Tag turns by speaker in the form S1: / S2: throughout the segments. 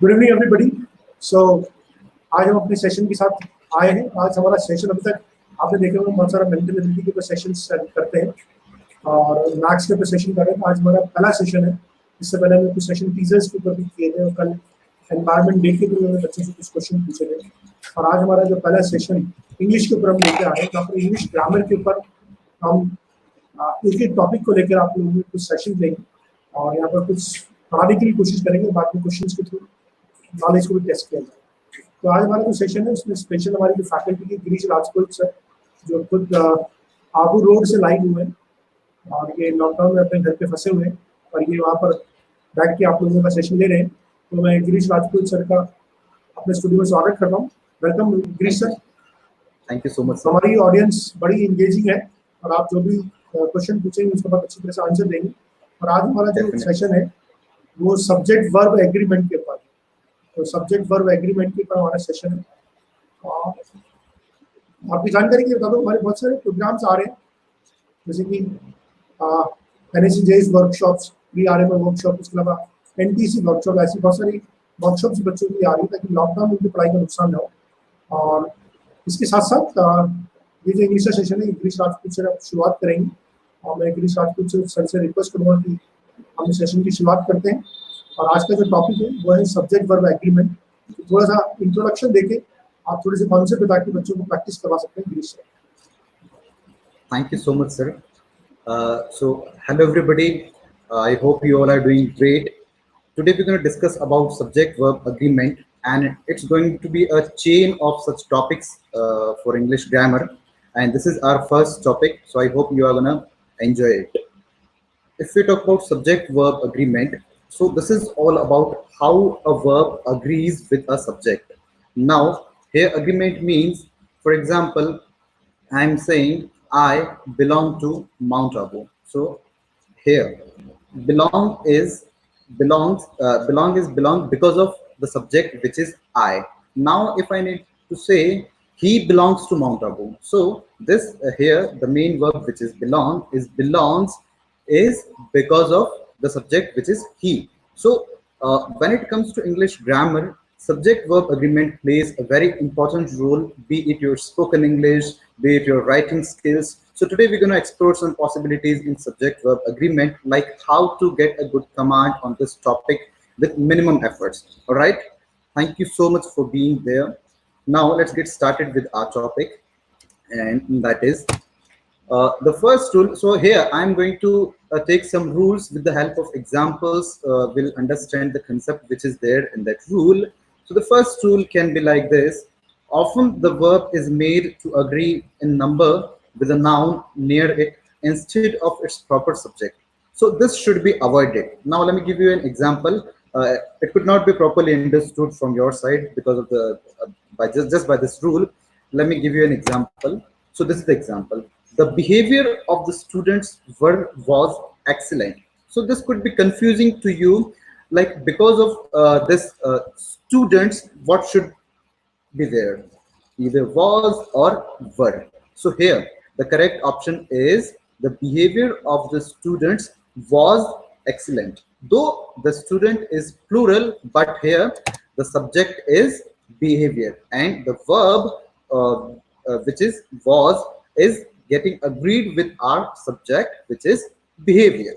S1: Good evening everybody. सो आज हम अपने सेशन के साथ आए हैं। आज हमारा सेशन अभी तक आपने देखे होंगे बहुत सारा मेंटल एबिलिटी के ऊपर सेशंस करते हैं और मैथ्स के ऊपर सेशन कर रहे हैं। आज हमारा पहला सेशन है। इससे पहले हमने कुछ सेशन टीजर्स के ऊपर भी किए थे और कल एनवायरमेंट डे के लिए बच्चों से कुछ क्वेश्चन पूछे थे। और आज हमारा जो पहला सेशन इंग्लिश के ऊपर हम लेके आ रहे हैं, जहाँ पर इंग्लिश ग्रामर के ऊपर हम एक एक टॉपिक को लेकर आप लोगों में कुछ सेशन लेंगे और यहाँ पर कुछ पढ़ाने की कोशिश करेंगे। बाकी क्वेश्चंस के थ्रू नॉलेज को भी टेस्ट किया जाए। तो आज हमारा जो सेशन है उसमें स्पेशल हमारी जो फैकल्टी की गिरीश राजपूत सर, जो खुद आबू रोड से लाइव हुए हैं और ये लॉकडाउन में अपने घर पे फंसे हुए हैं और ये वहाँ पर बैठ के आप लोगों का सेशन ले रहे हैं। तो मैं गिरीश राजपूत सर का अपने स्टूडियो में स्वागत करता हूँ। Welcome Girish sir.
S2: Thank you so much.
S1: हमारी ऑडियंस बड़ी इंगेजिंग है और आप जो भी क्वेश्चन पूछेंगे उसका बहुत अच्छी तरह से आंसर देंगे। और आज हमारा जो सेशन है वो सब्जेक्ट वर्ब एग्रीमेंट के ऊपर। तो सब्जेक्ट वर्ब एग्रीमेंट के ऊपर हमारा सेशन है। आपकी जानकारी के बता दो, हमारे बहुत सारे प्रोग्राम्स आ रहे हैं जैसे कि NSCJ's वर्कशॉप्स, VRM वर्कशॉप, उसके अलावा NTC वर्कशॉप, ऐसी बहुत सारी वर्कशॉप्स बच्चों की आ रही है ताकि लॉकडाउन में उनकी पढ़ाई का नुकसान ना हो। और इसके साथ साथ ये जो इंग्लिश का सेशन है इंग्लिश राजपूत से आप शुरुआत करेंगे और मैं इंग्लिश राजपूत से सर से रिक्वेस्ट करूँगा कि हम सेशन की शुरुआत करते हैं। और आज का जो टॉपिक है वो है सब्जेक्ट वर्ब एग्रीमेंट। थोड़ा सा इंट्रोडक्शन देके आप थोड़े से कॉन्सेप्ट बता के बच्चों को प्रैक्टिस करवा सकते हैं इंग्लिश से।
S2: Thank you so much, sir. So hello everybody. I hope you all are doing great. Today we're going to discuss about subject verb agreement, and it's going to be a chain of such topics for English grammar. And this is our first topic, so I hope you are going to enjoy it. If we talk about subject verb agreement, so this is all about how a verb agrees with a subject. Now here agreement means, for example, I'm saying I belong to Mount Abu. So here belong is belong because of the subject, which is I. Now if I need to say he belongs to Mount Abu, so this here the main verb, which is belongs is because of the subject, which is he. So when it comes to English grammar, subject verb agreement plays a very important role, be it your spoken English, be it your writing skills. So today we're going to explore some possibilities in subject verb agreement, like how to get a good command on this topic with minimum efforts. All right, thank you so much for being there. Now let's get started with our topic, and that is the first rule. So here I'm going to take some rules with the help of examples. We'll understand the concept which is there in that rule. So the first rule can be like this: often the verb is made to agree in number with a noun near it instead of its proper subject. So this should be avoided. Now let me give you an example. It could not be properly understood from your side because of the by just by this rule. Let me give you an example. So this is the example. The behavior of the students was excellent. So this could be confusing to you, like because of this students, what should be there? Either was or were. So here the correct option is the behavior of the students was excellent. Though the student is plural, but here the subject is behavior and the verb which is was is getting agreed with our subject, which is behavior.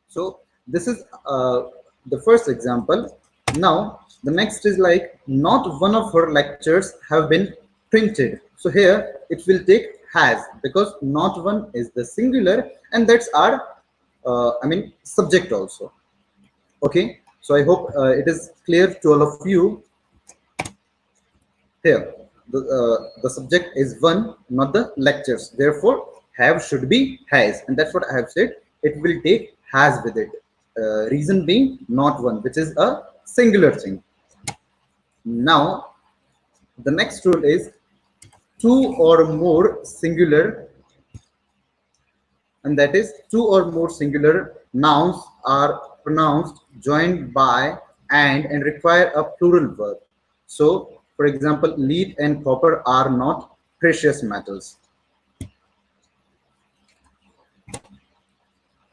S2: So this is the first example. Now the next is like, not one of her lectures have been printed. So here it will take has, because not one is the singular, and that's our subject also. Okay, so I hope it is clear to all of you. Here the subject is one, not the lectures, therefore have should be has, and that's what I have said. It will take has with it, reason being not one, which is a singular thing. Now the next rule is two or more singular, and that is two or more singular nouns are pronounced joined by and require a plural verb. So for example, lead and copper are not precious metals.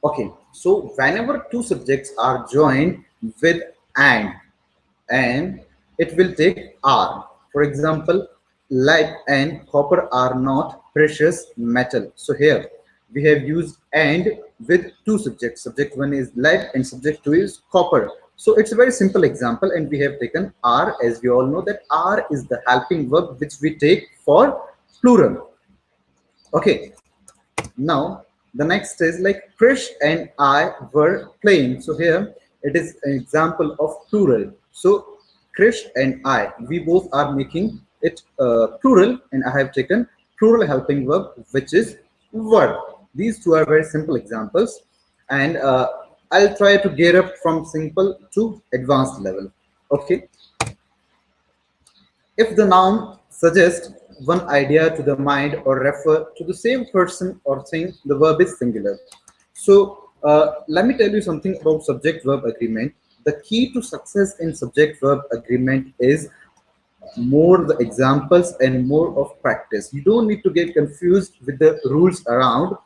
S2: Okay, So whenever two subjects are joined with and it will take are. For example, lead and copper are not precious metal. So here we have used and with two subjects. Subject one is lead and subject two is copper. So it's a very simple example, and we have taken are, as we all know that are is the helping verb which we take for plural. Okay, now the next is like Krish and I were playing. So here it is an example of plural. So Krish and I, we both are making it plural, and I have taken plural helping verb, which is were. These two are very simple examples, and I'll try to gear up from simple to advanced level. Okay, if the noun suggests one idea to the mind or refer to the same person or thing, the verb is singular. So let me tell you something about subject-verb agreement. The key to success in subject-verb agreement is more the examples and more of practice. You don't need to get confused with the rules around.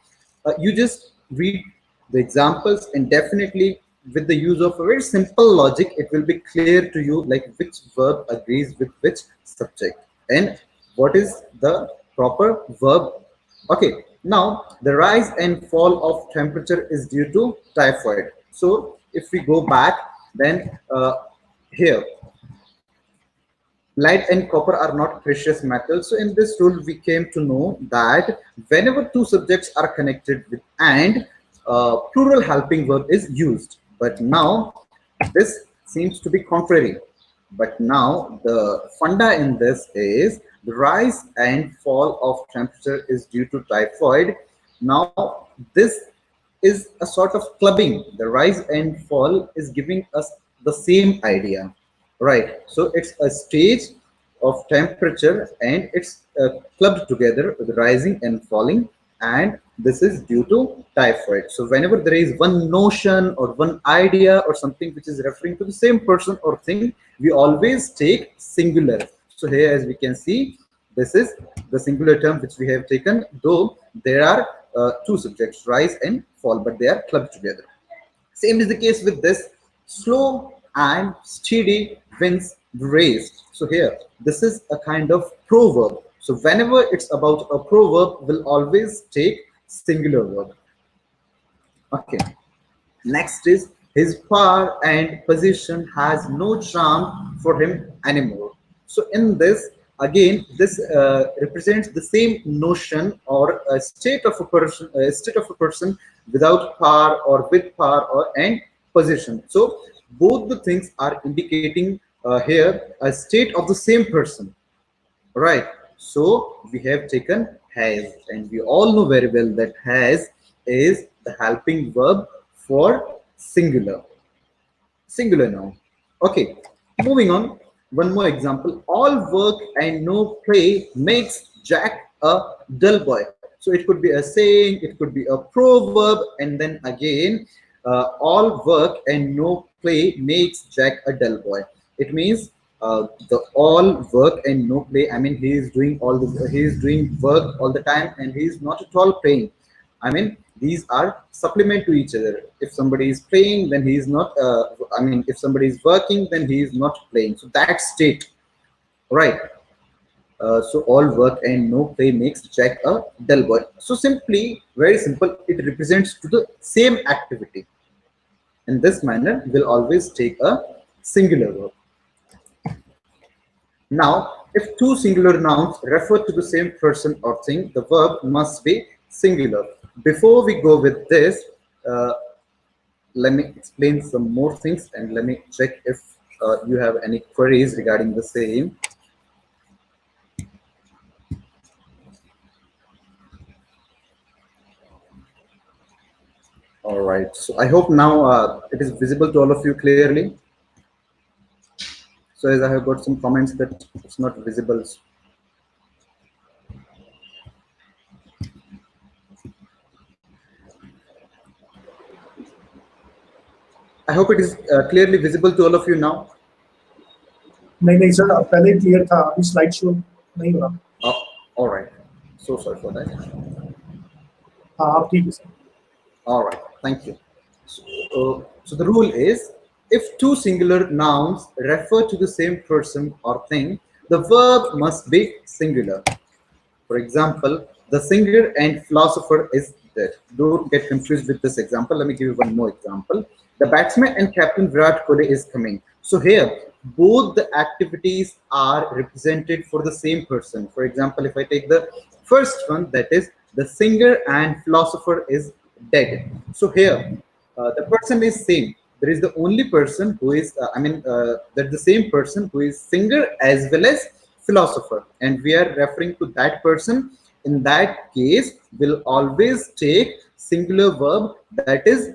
S2: You just read the examples, and definitely with the use of a very simple logic, it will be clear to you like which verb agrees with which subject and what is the proper verb. Okay, now the rise and fall of temperature is due to typhoid. So if we go back, then here lead and copper are not precious metals. So in this rule, we came to know that whenever two subjects are connected with and, plural helping verb is used. But now this seems to be contrary. But now the funda in this is the rise and fall of temperature is due to typhoid. Now this is a sort of clubbing. The rise and fall is giving us the same idea, right? So it's a stage of temperature, and it's clubbed together with rising and falling, and this is due to typhoid. So whenever there is one notion or one idea or something which is referring to the same person or thing, we always take singular. So here, as we can see, this is the singular term which we have taken, though there are two subjects, rise and fall, but they are clubbed together. Same is the case with this slow and steady wins the race. So here, this is a kind of proverb. So whenever it's about a proverb, we'll always take singular verb. Okay. Next is his power and position has no charm for him anymore. So in this, again, this represents the same notion or a state of a person without power or with power or and position. So both the things are indicating here a state of the same person, right? So we have taken has, and we all know very well that has is the helping verb for singular noun. Okay, moving on. One more example. All work and no play makes Jack a dull boy. So it could be a saying, it could be a proverb, and then again, all work and no play makes Jack a dull boy. It means the all work and no play. I mean, he is doing work all the time, and he is not at all playing. I mean, these are supplement to each other. If somebody is playing, then he is not. I mean, if somebody is working, then he is not playing. So that state, right? So all work and no play makes Jack a dull boy. So simply, very simple, it represents to the same activity. In this manner, we'll always take a singular verb. Now, if two singular nouns refer to the same person or thing, the verb must be singular. Before we go with this, let me explain some more things, and let me check if you have any queries regarding the same. All right, so I hope now it is visible to all of you clearly. So as I have got some comments that it's not visible. I hope it is clearly visible to all of you now.
S1: नहीं sir, पहले clear था, अभी slide show नहीं हो रहा.
S2: Oh, all right. So sorry for that.
S1: हाँ, आप ठीक है sir.
S2: All right, thank you. So the rule is, if two singular nouns refer to the same person or thing, the verb must be singular. For example, the singer and philosopher is dead. Don't get confused with this example. Let me give you one more example. The batsman and captain Virat Kohli is coming. So here, both the activities are represented for the same person. For example, if I take the first one, that is the singer and philosopher is dead. So here, the person is same. There is the only person who is, that the same person who is singer as well as philosopher, and we are referring to that person. In that case, will always take singular verb, that is.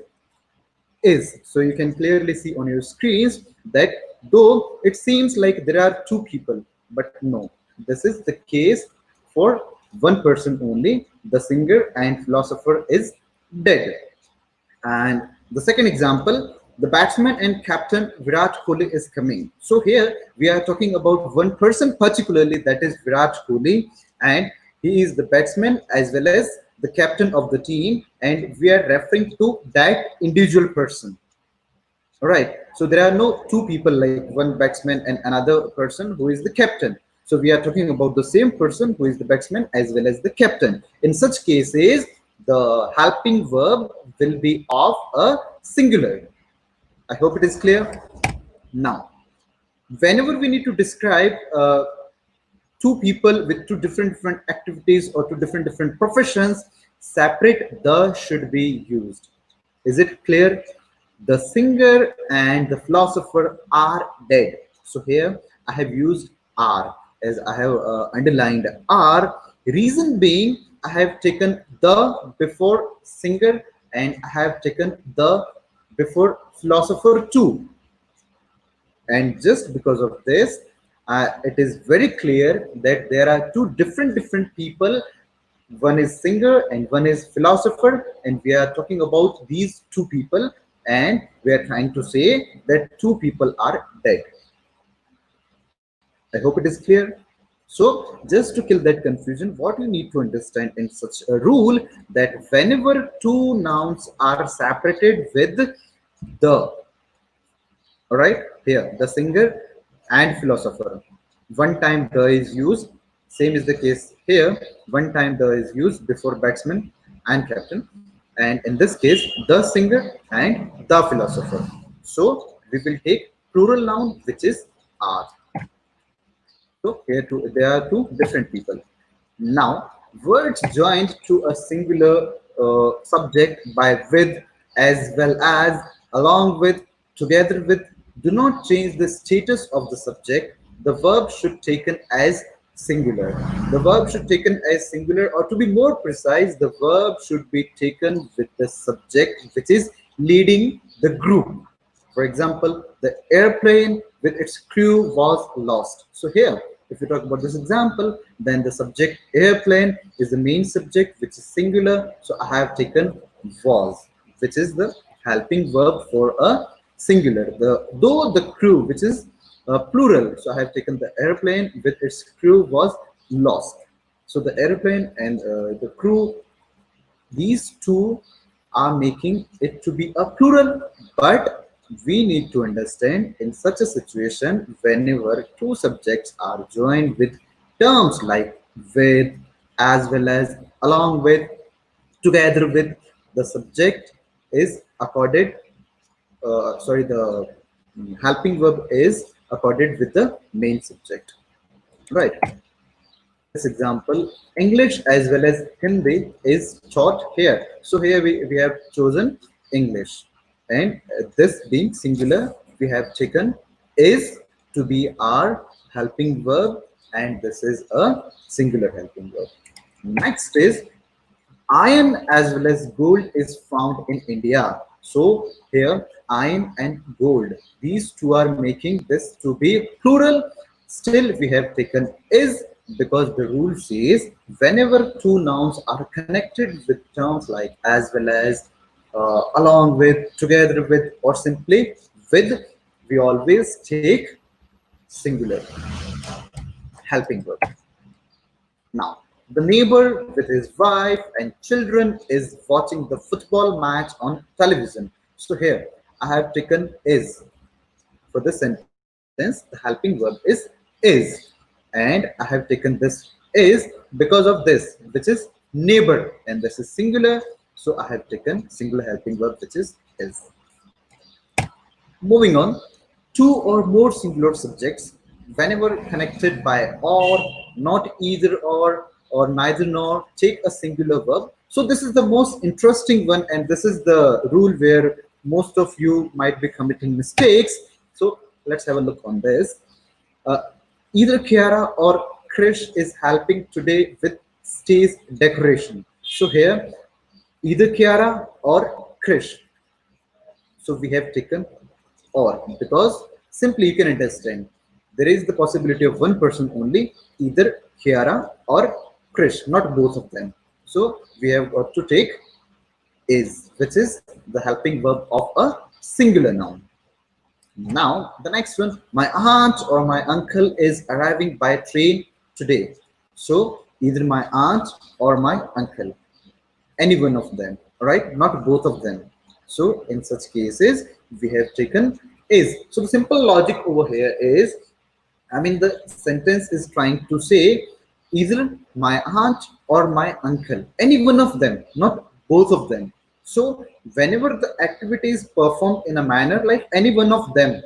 S2: So you can clearly see on your screens that though it seems like there are two people, but no, this is the case for one person only. The singer and philosopher is dead. And the second example, the batsman and captain Virat Kohli is coming. So here we are talking about one person particularly, that is Virat Kohli, and he is the batsman as well as the captain of the team, and we are referring to that individual person. All right. So there are no two people like one batsman and another person who is the captain. So we are talking about the same person who is the batsman as well as the captain. In such cases, the helping verb will be of a singular. I hope it is clear. Now, whenever we need to describe two people with two different activities or two different professions, separate the should be used. Is it clear? The singer and the philosopher are dead. So here I have used are, as I have underlined are. Reason being, I have taken the before singer and I have taken the before philosopher too. And just because of this, it is very clear that there are two different people. One is singer and one is philosopher, and we are talking about these two people, and we are trying to say that two people are dead. I hope it is clear. So just to kill that confusion, what you need to understand in such a rule, that whenever two nouns are separated with the, all right, here the singer and philosopher, one time the is used. Same is the case here. One time the is used before batsman and captain, and in this case the singer and the philosopher. So we will take plural noun, which is are. So here two, there are two different people. Now, words joined to a singular subject by with, as well as, along with, together with, do not change the status of the subject. The verb should taken as singular. The verb should taken as singular, or to be more precise, the verb should be taken with the subject which is leading the group. For example, the airplane with its crew was lost. So here, if you talk about this example, then the subject airplane is the main subject, which is singular. So I have taken was, which is the helping verb for a singular. Though the crew, which is plural. So I have taken the airplane with its crew was lost. So the airplane and the crew, these two are making it to be a plural, but we need to understand in such a situation, whenever two subjects are joined with terms like with, as well as, along with, together with, the subject is accorded, the helping verb is accorded with the main subject, right? This example, English as well as Hindi is taught here. So here we have chosen English, and this being singular, we have taken is to be our helping verb, and this is a singular helping verb. Next is iron as well as gold is found in India. So here iron and gold, these two are making this to be plural. Still we have taken is, because the rule says whenever two nouns are connected with terms like as well as, along with, together with, or simply with, we always take singular helping verb. Now, the neighbor with his wife and children is watching the football match on television. So here I have taken is. For this sentence, the helping verb is, and I have taken this is because of this, which is neighbor, and this is singular. So I have taken singular helping verb, which is. Moving on, two or more singular subjects, whenever connected by or, not either or neither nor, take a singular verb. So this is the most interesting one, and this is the rule where most of you might be committing mistakes. So let's have a look on this. Uh, Either Kiara or Krish is helping today with stage decoration. So here, either Kiara or Krish. So we have taken or, because simply you can understand there is the possibility of one person only, either Kiara or Krish, not both of them. So we have got to take is, which is the helping verb of a singular noun. Now the next one, my aunt or my uncle is arriving by train today. So either my aunt or my uncle, any one of them, right? Not both of them. So in such cases, we have taken is. So the simple logic over here is, I mean, the sentence is trying to say either my aunt or my uncle, any one of them, not both of them. So whenever the activity is performed in a manner like any one of them,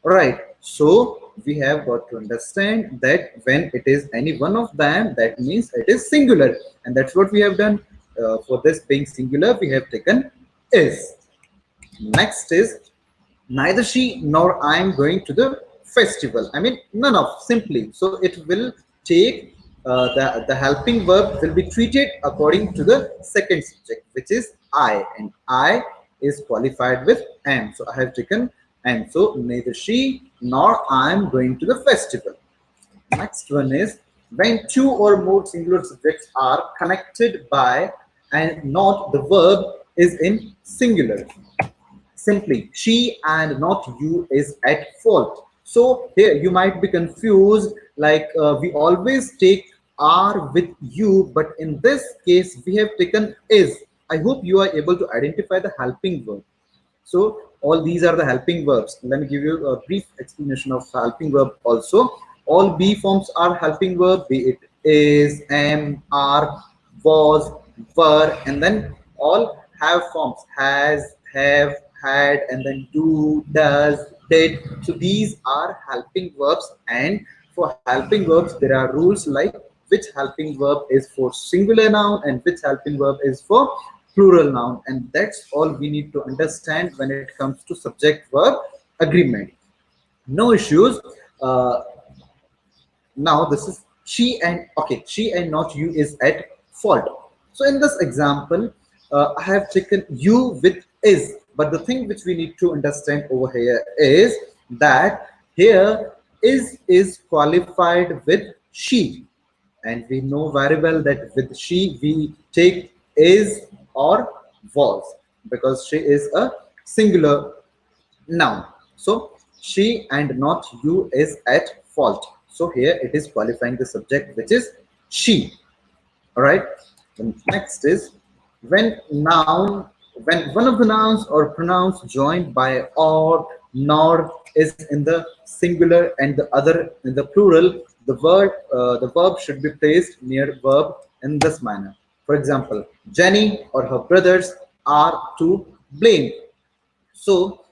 S2: right? So we have got to understand that when it is any one of them, that means it is singular, and that's what we have done. For this being singular, we have taken is. Next is, neither she nor I am going to the festival. I mean, none of, simply. So it will take the helping verb will be treated according to the second subject, which is I, and I is qualified with am. So I have taken am. So neither she nor I am going to the festival. Next one is, when two or more singular subjects are connected by and not the verb is in singular. Simply, she and not you is at fault. So here you might be confused, like we always take are with you, but in this case we have taken is. I hope you are able to identify the helping verb. So all these are the helping verbs. Let me give you a brief explanation of helping verb also. All be forms are helping verb, be it is, am, are, was, were, and then all have forms, has, have, had, and then do, does, did. So these are helping verbs, and for helping verbs there are rules like which helping verb is for singular noun and which helping verb is for plural noun, and that's all we need to understand when it comes to subject verb agreement. No issues. Now this is she and, okay, she and not you is at fault. So in this example, I have taken you with is, but the thing which we need to understand over here is that here is qualified with she, and we know very well that with she we take is or was, because she is a singular noun. So she and not you is at fault. So here it is qualifying the subject, which is she. All right. The next is, when noun, when one of the nouns or pronouns joined by or, nor is in the singular and the other in the plural, the verb should be placed near verb in this manner. For example, Jenny or her brothers are to blame. So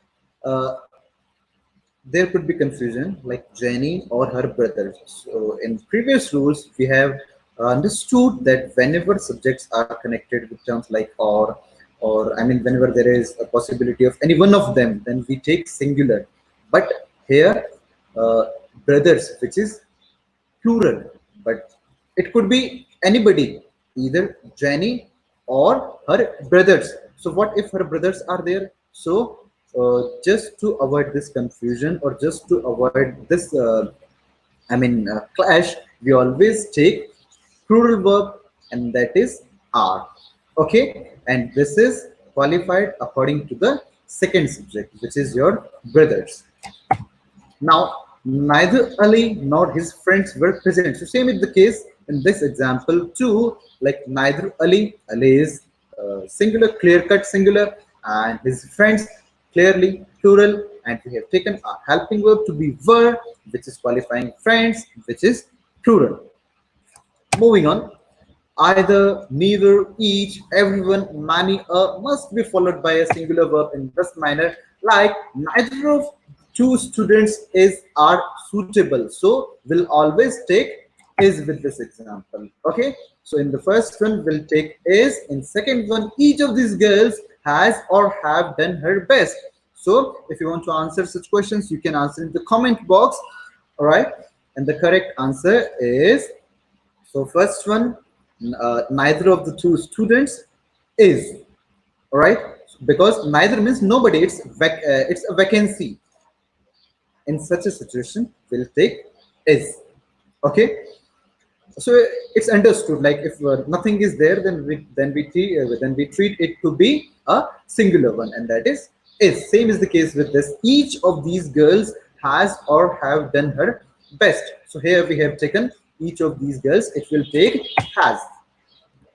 S2: there could be confusion like Jenny or her brothers. So in previous rules, we have understood that whenever subjects are connected with terms like or I mean, whenever there is a possibility of any one of them, then we take singular. But here, brothers, which is plural, but it could be anybody, either Jenny or her brothers. So what if her brothers are there? So just to avoid this confusion, or just to avoid this clash, we always take plural verb, and that is are. Okay, and this is qualified according to the second subject, which is your brothers. Now, neither Ali nor his friends were present. So same is the case in this example too. Like neither Ali is singular, clear-cut singular, and his friends, clearly plural, and we have taken a helping verb to be were, which is qualifying friends, which is plural. Moving on, either, neither, each, everyone, many, must be followed by a singular verb in this manner, like neither of two students is are suitable. So we'll always take is with this example. Okay. So in the first one, we'll take is. In second one, each of these girls has or have done her best. So if you want to answer such questions, you can answer in the comment box. All right. And the correct answer is, so first one, neither of the two students is, all right, because neither means nobody. It's a vacancy. In such a situation, we'll take is. Okay, so it's understood. Like if nothing is there, then we treat it to be a singular one, and that is. Same is the case with this. Each of these girls has or have done her best. So here we have taken each of these girls. It will take has.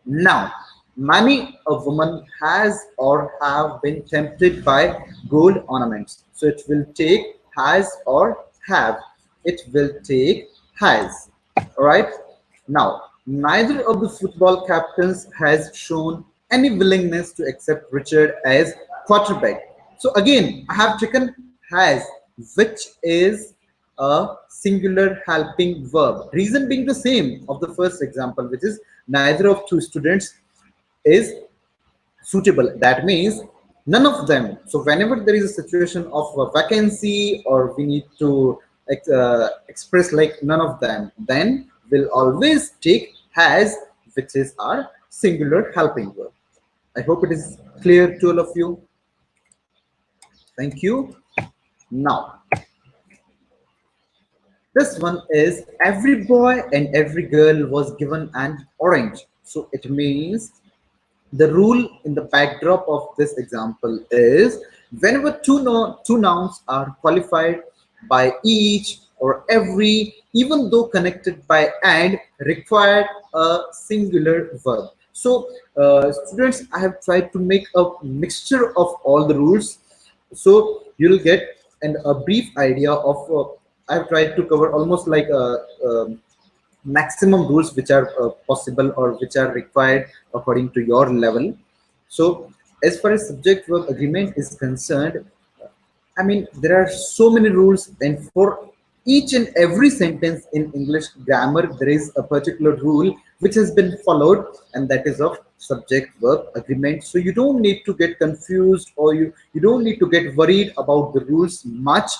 S2: Now, many a woman has or have been tempted by gold ornaments. So it will take has or have. It will take has. All right. Now, neither of the football captains has shown any willingness to accept Richard as quarterback. So again, I have taken has, which is a singular helping verb. Reason being the same of the first example, which is neither of two students is suitable. That means none of them. So whenever there is a situation of a vacancy or we need to express like none of them, then we'll always take has, which is our singular helping verb. I hope it is clear to all of you. Thank you. Now, this one is every boy and every girl was given an orange. So it means the rule in the backdrop of this example is whenever two nouns are qualified by each or every, even though connected by and, required a singular verb. So students, I have tried to make a mixture of all the rules, so you'll get a brief idea of I've tried to cover almost like maximum rules which are possible or which are required according to your level. So as far as subject verb agreement is concerned, I mean, there are so many rules, and for each and every sentence in English grammar, there is a particular rule which has been followed, and that is of subject verb agreement. So you don't need to get confused, or you don't need to get worried about the rules much.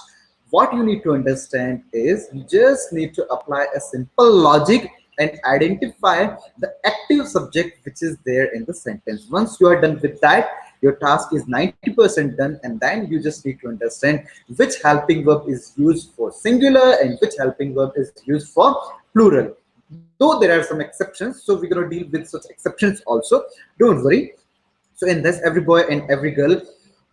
S2: What you need to understand is you just need to apply a simple logic and identify the active subject which is there in the sentence. Once you are done with that, your task is 90% done, and then you just need to understand which helping verb is used for singular and which helping verb is used for plural. Though there are some exceptions, so we're going to deal with such exceptions also. Don't worry. So in this, every boy and every girl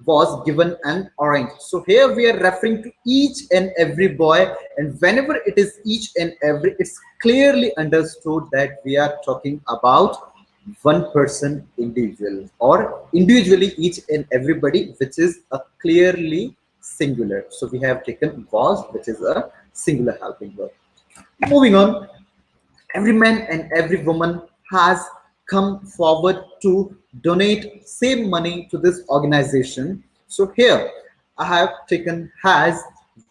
S2: was given an orange. So here we are referring to each and every boy, and whenever it is each and every, it's clearly understood that we are talking about one person individual, or individually each and everybody, which is a clearly singular. So we have taken was, which is a singular helping verb. Moving on, every man and every woman has come forward to donate same money to this organization. So here I have taken has,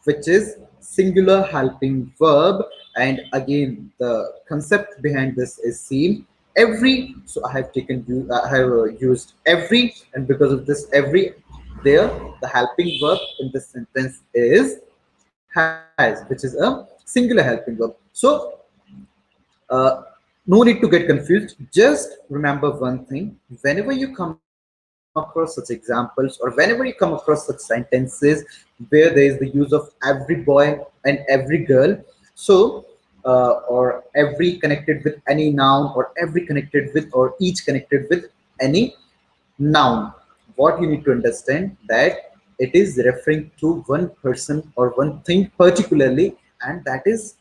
S2: which is singular helping verb, and again the concept behind this is seen every. So I have used every, and because of this every, there the helping verb in this sentence is has, which is a singular helping verb. So no need to get confused. Just remember one thing: whenever you come across such examples, or whenever you come across such sentences where there is the use of every boy and every girl, so or every connected with any noun, or every connected with, or each connected with any noun, what you need to understand that it is referring to one person or one thing particularly, and that is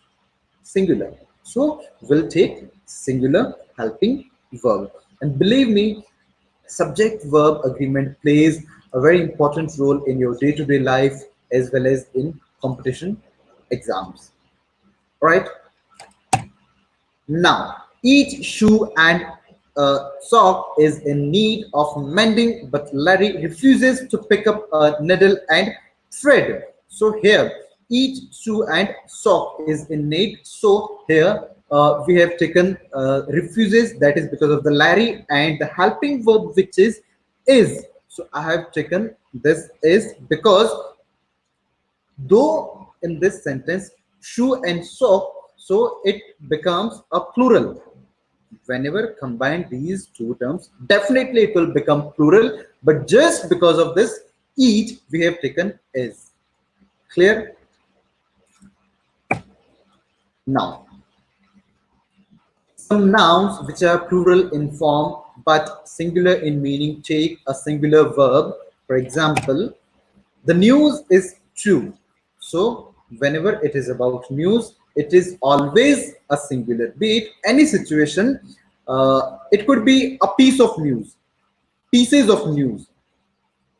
S2: singular. So we'll take singular helping verb. And believe me, Subject verb agreement plays a very important role in your day-to-day life as well as in competition exams. All right. Now, each shoe and sock is in need of mending, but Larry refuses to pick up a needle and thread. So here, each shoe and sock is in need. So here, we have taken refuses, that is because of the Larry, and the helping verb which is. So I have taken this is because though in this sentence shoe and sock, so it becomes a plural. Whenever combine these two terms, definitely it will become plural, but just because of this each we have taken is. Clear? Now, some nouns which are plural in form but singular in meaning take a singular verb. For example, the news is true. So whenever it is about news, it is always a singular. Be it any situation, it could be a piece of news, pieces of news.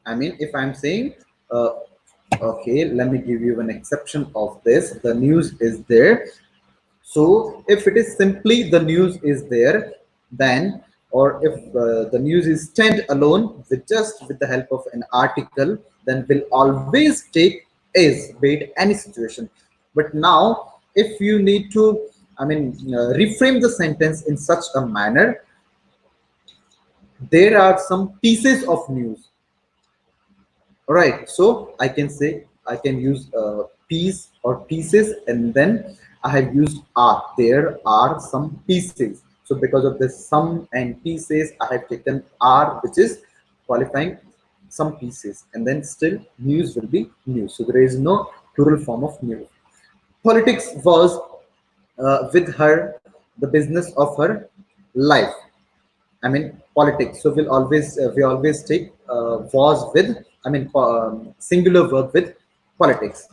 S2: I mean, if I'm saying, okay, let me give you an exception of this. The news is there. So if it is simply the news is there, then, or if the news is stand alone with the help of an article, then will always take is, be it any situation. But now, if you need to, I mean, reframe the sentence in such a manner, there are some pieces of news. All right, so I can say, I can use piece or pieces, and then I have used are. There are some pieces. So because of this some and pieces, I have taken are, which is qualifying some pieces, and then still news will be news. So there is no plural form of news. Politics was with her the business of her life. I mean politics. So we'll always we always take was with, I mean singular verb with politics.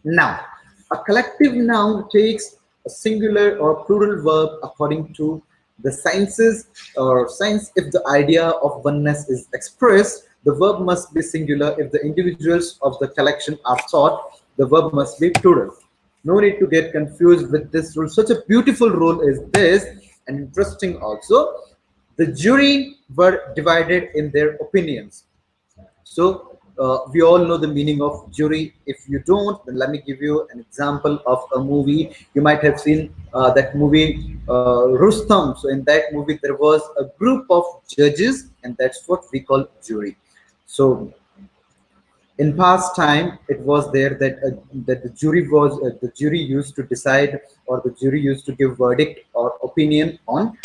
S2: Now, a collective noun takes a singular or plural verb according to the senses or sense. If the idea of oneness is expressed, the verb must be singular. If the individuals of the collection are thought, the verb must be plural. No need to get confused with this rule. Such a beautiful rule is this, and interesting also. The jury were divided in their opinions. So we all know the meaning of jury. If you don't, then let me give you an example of a movie. You might have seen that movie Rustam. So in that movie, there was a group of judges, and that's what we call jury. So in past time, it was there that that the jury used to decide, or the jury used to give verdict or opinion on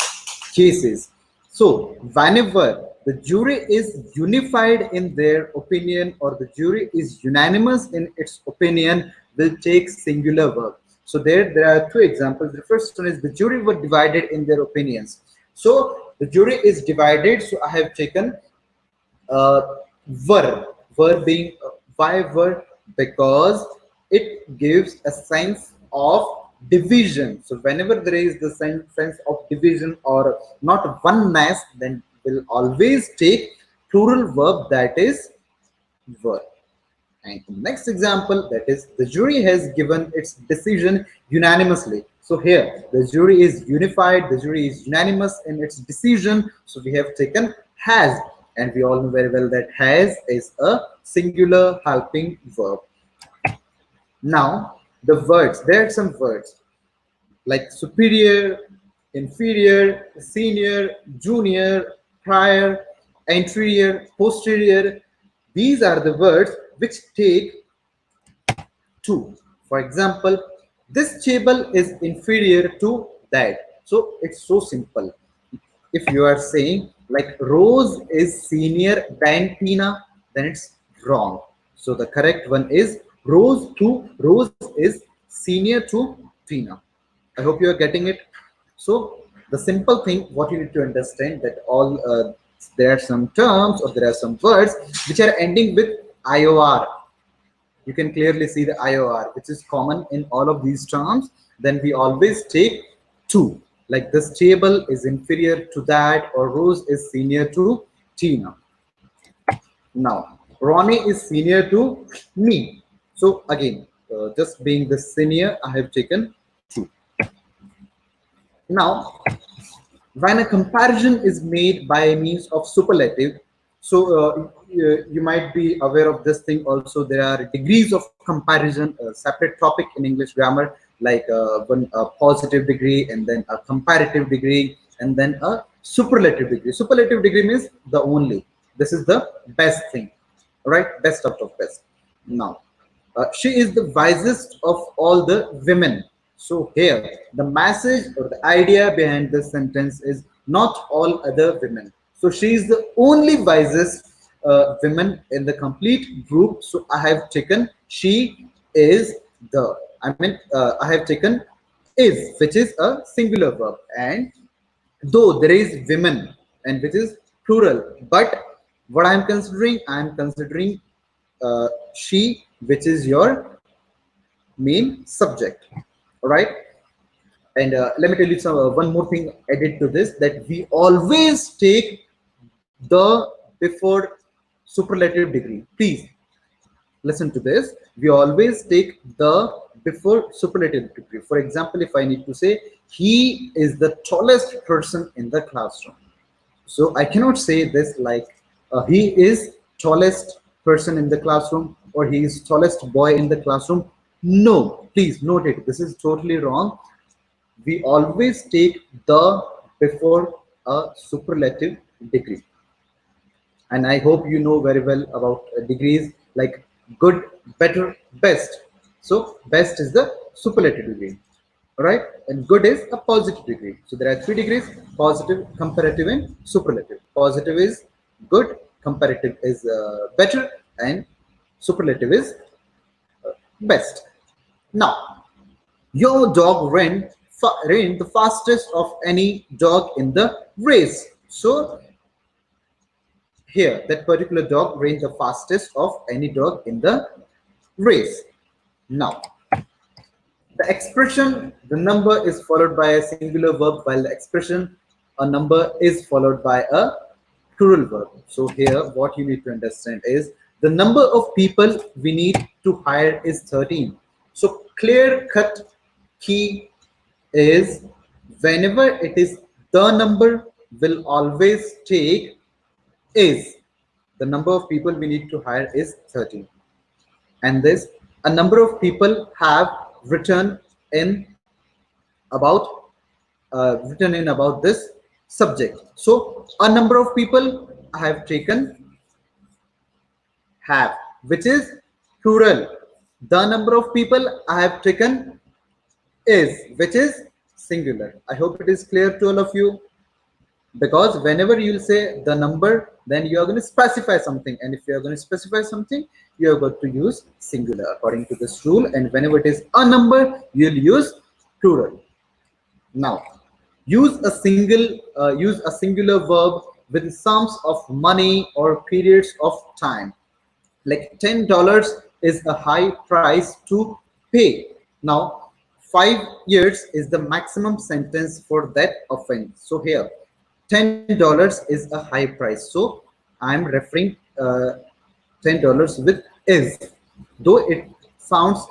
S2: cases. So whenever the jury is unified in their opinion, or the jury is unanimous in its opinion, will take singular verb. So there are two examples. The first one is the jury were divided in their opinions. So the jury is divided. So I have taken verb. Verb being why verb? Because it gives a sense of division. So whenever there is the sense of division or not oneness, then will always take plural verb, that is verb. And the next example, that is the jury has given its decision unanimously. So here the jury is unified, the jury is unanimous in its decision. So we have taken has, and we all know very well that has is a singular helping verb. Now the words, there are some words like superior, inferior, senior, junior, prior, anterior, posterior. These are the words which take two. For example, this table is inferior to that. So it's so simple. If you are saying like Rose is senior than Tina, then it's wrong. So the correct one is Rose is senior to Tina. I hope you are getting it. So the simple thing, what you need to understand, that all there are some terms or there are some words which are ending with IOR. You can clearly see the IOR, which is common in all of these terms. Then we always take two. Like this table is inferior to that, or Rose is senior to Tina. Now, Ronnie is senior to me. So again, just being the senior, I have taken 2. Now, when a comparison is made by means of superlative, so you might be aware of this thing also. There are degrees of comparison, a separate topic in English grammar, like one a positive degree, and then a comparative degree, and then a superlative degree. Superlative degree means the only, this is the best thing, right? Best out of best. Now, she is the wisest of all the women. So here, the message or the idea behind this sentence is not all other women. So she is the only wisest woman in the complete group. So I have taken she is the. I have taken is, which is a singular verb, and though there is women, and which is plural, but what I am considering she, which is your main subject. All right. And let me tell you one more thing added to this, that we always take the before superlative degree. Please listen to this. We always take the before superlative degree. For example, if I need to say he is the tallest person in the classroom, so I cannot say this like he is tallest person in the classroom, or he is tallest boy in the classroom. No, please note it. This is totally wrong. We always take the before a superlative degree. And I hope you know very well about degrees like good, better, best. So best is the superlative degree. All right, and good is a positive degree. So there are 3 degrees: positive, comparative, and superlative. Positive is good, comparative is better, and superlative is best. Now, your dog ran the fastest of any dog in the race. So here, that particular dog ran the fastest of any dog in the race. Now, the expression the number is followed by a singular verb, while the expression a number is followed by a plural verb. So here what you need to understand is the number of people we need to hire is 13. So clear cut key is whenever it is the number will always take is. The number of people we need to hire is 13. And this a number of people have written in about this subject. So a number of people I have taken have, which is plural. The number of people I have taken is, which is singular. I hope it is clear to all of you, because whenever you'll say the number, then you are going to specify something, and if you are going to specify something, you are going to use singular according to this rule, and whenever it is a number, you'll use plural. Now, use a singular verb with sums of money or periods of time. Like $10 is a high price to pay. Now, 5 years is the maximum sentence for that offense. So here, $10 is a high price. So I'm referring $10 with is, though it sounds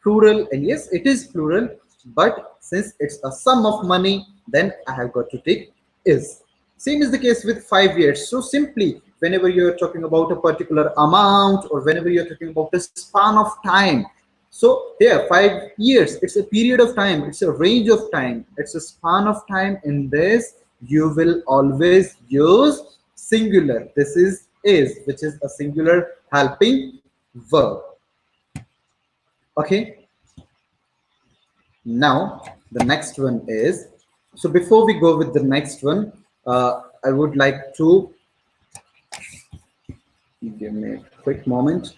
S2: plural, and yes, it is plural, but since it's a sum of money, then I have got to take is. Same is the case with 5 years. So simply, whenever you're talking about a particular amount, or whenever you're talking about a span of time, so here 5 years, it's a period of time, it's a range of time, it's a span of time. In this, you will always use singular. This is, which is a singular helping verb. Okay. Now the next one is, so before we go with the next one, I would like to give me a quick moment.